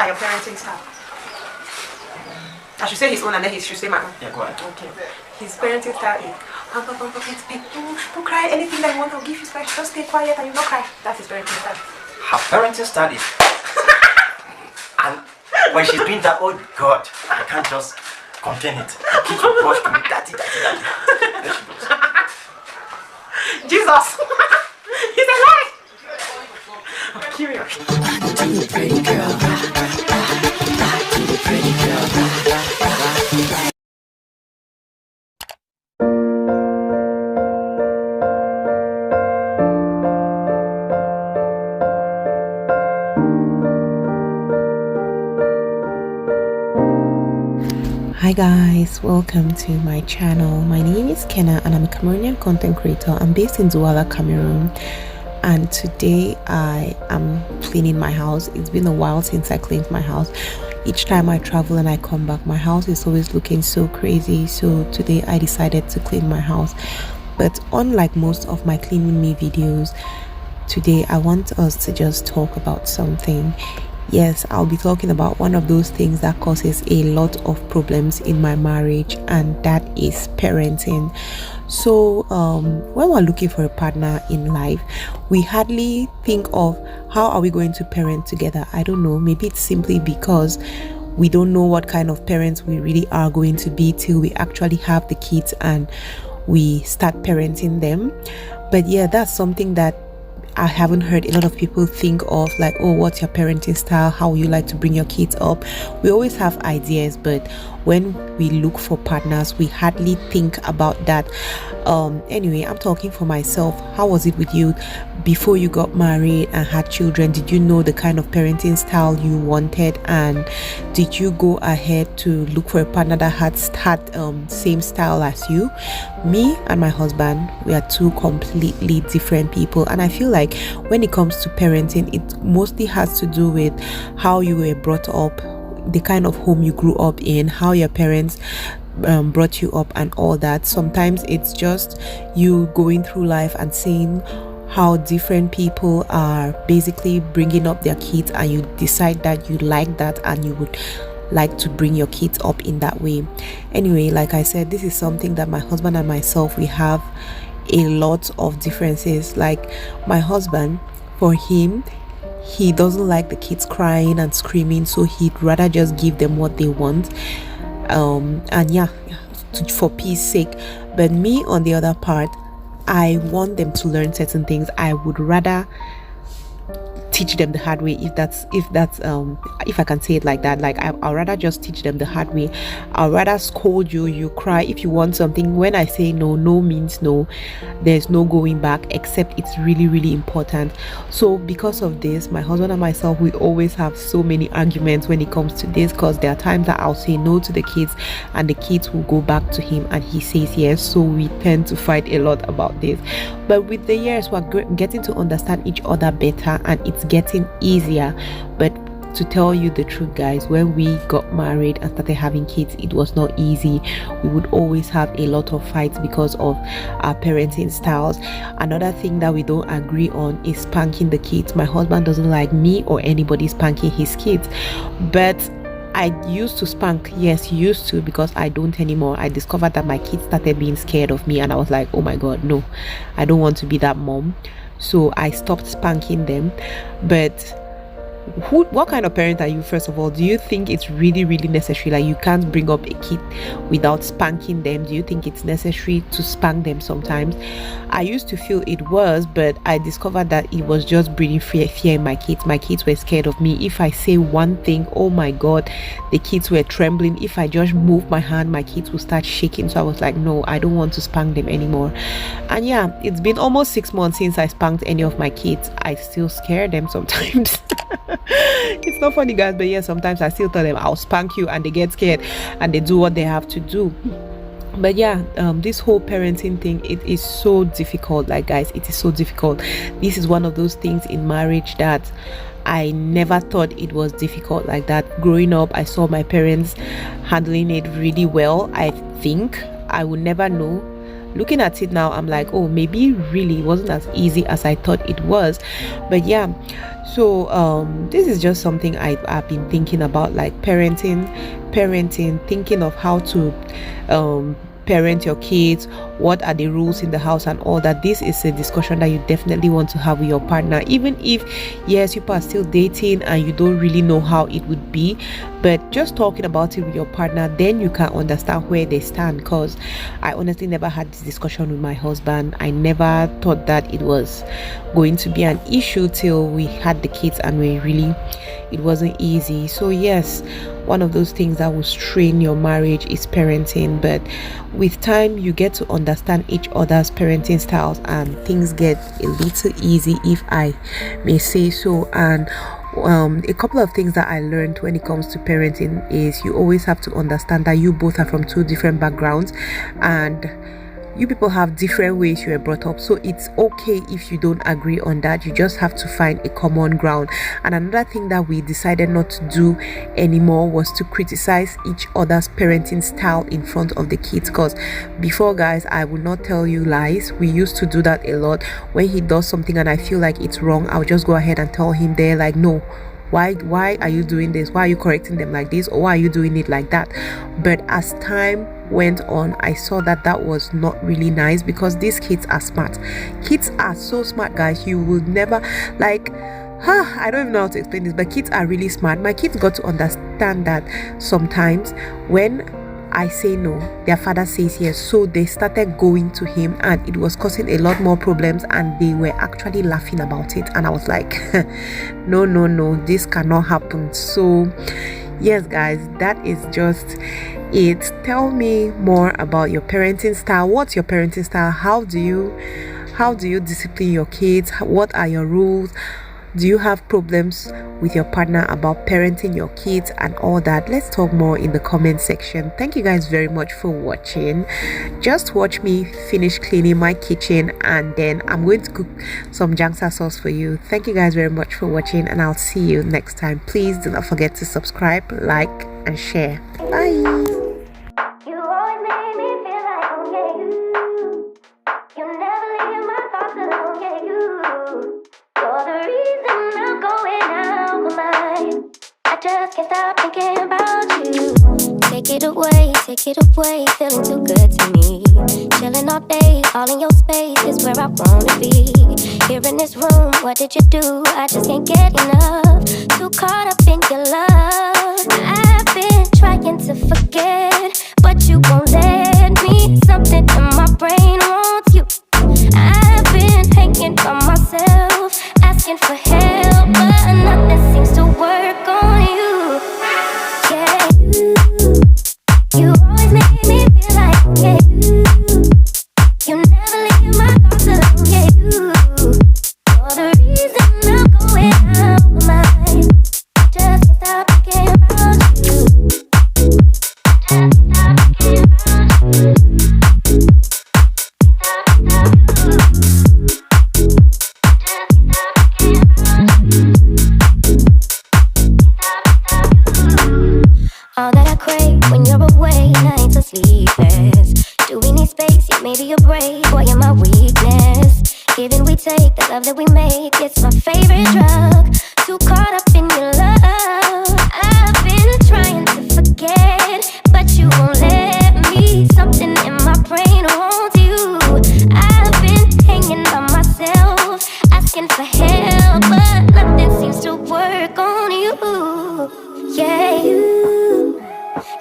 are your parenting style? I should say his own and then he should say my own. Yeah, go ahead. Okay. His parenting style is don't cry. Anything that you want, I'll give you space. Just stay quiet and you don't cry. That's his parenting style. Her parenting style is and when she's doing that, oh God, I can't just contain it. The kids will rush to me, daddy. There she goes. Jesus! He's alive! I'm curious. Pretty girl. Pretty girl. Hi guys, welcome to my channel. My name is Kenna and I'm a Cameroonian content creator. I'm based in Douala, Cameroon, and today I am cleaning my house. It's been a while since I cleaned my house. Each time I travel and I come back, my house is always looking so crazy. So today I decided to clean my house. But unlike most of my clean with me videos, today I want us to just talk about something. Yes, I'll be talking about one of those things that causes a lot of problems in my marriage, and that is parenting. So when we're looking for a partner in life, we hardly think of how are we going to parent together. I don't know, maybe it's simply because we don't know what kind of parents we really are going to be till we actually have the kids and we start parenting them. But yeah, that's something that I haven't heard a lot of people think of, like, oh, what's your parenting style? How you like to bring your kids up? We always have ideas, but when we look for partners, we hardly think about that. Anyway, I'm talking for myself. How was it with you before you got married and had children? Did you know the kind of parenting style you wanted, and did you go ahead to look for a partner that had same style as you? Me and my husband, we are two completely different people, and I feel like when it comes to parenting, it mostly has to do with how you were brought up, the kind of home you grew up in, how your parents brought you up and all that. Sometimes it's just you going through life and seeing how different people are basically bringing up their kids, and you decide that you like that and you would like to bring your kids up in that way. Anyway, like I said, this is something that my husband and myself, we have a lot of differences. Like my husband, for him, he doesn't like the kids crying and screaming, so he'd rather just give them what they want, and yeah, for peace sake. But me, on the other part, I want them to learn certain things. I would rather teach them the hard way, if I can say it like that. Like I'd rather just teach them the hard way. I'd rather scold you, you cry. If you want something, when I say no, no means no. There's no going back, except it's really, really important. So because of this, my husband and myself, we always have so many arguments when it comes to this, because there are times that I'll say no to the kids and the kids will go back to him and he says yes. So we tend to fight a lot about this. But with the years, we're getting to understand each other better, and it's getting easier. But to tell you the truth, guys, when we got married and started having kids, it was not easy. We would always have a lot of fights because of our parenting styles. Another thing that we don't agree on is spanking the kids. My husband doesn't like me or anybody spanking his kids, but I used to spank. Yes, used to, because I don't anymore. I discovered that my kids started being scared of me, and I was like, oh my god, no, I don't want to be that mom. So I stopped spanking them. But what kind of parent are you? First of all, do you think it's really, really necessary? Like, you can't bring up a kid without spanking them? Do you think it's necessary to spank them sometimes? I used to feel it was, but I discovered that it was just breeding fear in my kids. My kids were scared of me. If I say one thing, oh my god, the kids were trembling. If I just move my hand, my kids will start shaking. So I was like, no, I don't want to spank them anymore. And yeah, it's been almost 6 months since I spanked any of my kids. I still scare them sometimes. It's not funny, guys, but yeah, sometimes I still tell them I'll spank you, and they get scared and they do what they have to do. But yeah, this whole parenting thing, it is so difficult. Like, guys, it is so difficult. This is one of those things in marriage that I never thought it was difficult like that. Growing up, I saw my parents handling it really well. I think I would never know looking at it now, I'm like, oh, maybe really it wasn't as easy as I thought it was. But yeah, so this is just something I've been thinking about, like parenting, thinking of how to parent your kids, what are the rules in the house and all that. This is a discussion that you definitely want to have with your partner, even if yes, you are still dating and you don't really know how it would be, but just talking about it with your partner, then you can understand where they stand. Because I honestly never had this discussion with my husband. I never thought that it was going to be an issue till we had the kids, and it wasn't easy. So yes, one of those things that will strain your marriage is parenting, but with time you get to understand each other's parenting styles and things get a little easy, if I may say so. And a couple of things that I learned when it comes to parenting is you always have to understand that you both are from two different backgrounds, and you people have different ways you were brought up, so it's okay if you don't agree on that. You just have to find a common ground. And another thing that we decided not to do anymore was to criticize each other's parenting style in front of the kids, because before, guys, I will not tell you lies, we used to do that a lot. When he does something and I feel like it's wrong, I'll just go ahead and tell him, they're like, no, why are you doing this? Why are you correcting them like this? Or why are you doing it like that? But as time went on, I saw that that was not really nice, because these kids are smart. Kids are so smart, guys. You will never, like, I don't even know how to explain this, but kids are really smart. My kids got to understand that sometimes when I say no, their father says yes. So they started going to him, and it was causing a lot more problems, and they were actually laughing about it. And I was like, no, this cannot happen. So yes, guys, that is just it. Tell me more about your parenting style. What's your parenting style? How do you discipline your kids? What are your rules? Do you have problems with your partner about parenting your kids and all that? Let's talk more in the comment section. Thank you guys very much for watching. Just watch me finish cleaning my kitchen, and then I'm going to cook some jangsa sauce for you. Thank you guys very much for watching, and I'll see you next time. Please do not forget to subscribe, like, and share. Bye. Just can't stop thinking about you. Take it away, feeling too good to me. Chilling all day, all in your space is where I wanna be. Here in this room, what did you do? I just can't get enough. Too caught up in your love. I've been trying to forget, but you won't let me. Something in my brain wants you. I've been hanging by myself, asking for help, but nothing seems to work on you. Yeah, you always make me feel like, yeah, you never leave my thoughts alone, yeah, you're the reason I'm going out of my mind. Just can't stop thinking about you. Just can't stop thinking about you. All that I crave when you're away, nights are sleepless. Do we need space? Yeah, maybe you're brave, boy, you're my weakness. Give and we take, the love that we make, it's my favorite drug. Too caught up in your love. I've been trying to forget, but you won't let me. Something in my brain wants you. I've been hanging by myself, asking for help, but nothing seems to work on you. Yeah,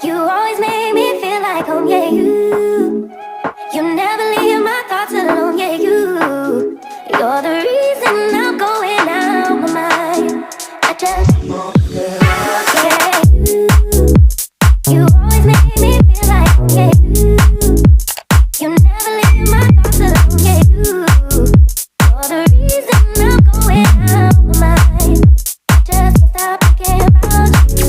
you always make me feel like home, yeah, you never leave my thoughts alone, yeah, you're the reason I'm going out my mind. I just, yeah, you always make me feel like home, yeah, you never leave my thoughts alone, yeah, you're the reason I'm going out my mind. I just can't stop thinking about you.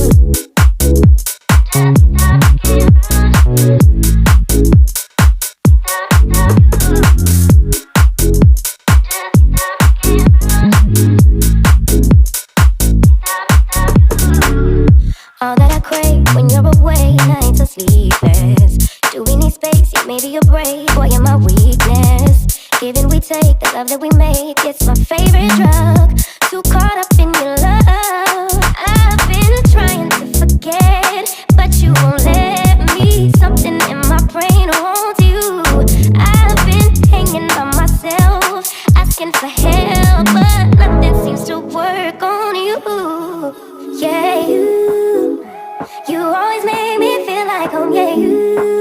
All that I crave when you're away, nights are sleepless. Do we need space? Yeah, maybe you're brave, boy, you're my weakness. take, the love that we make, it's my favorite drug. Too caught up in your love. I've been trying to forget, but you won't let me. Something in my brain wants you. I've been hanging by myself, asking for help, but nothing seems to work on you. Yeah, you always make me feel like home. Yeah, you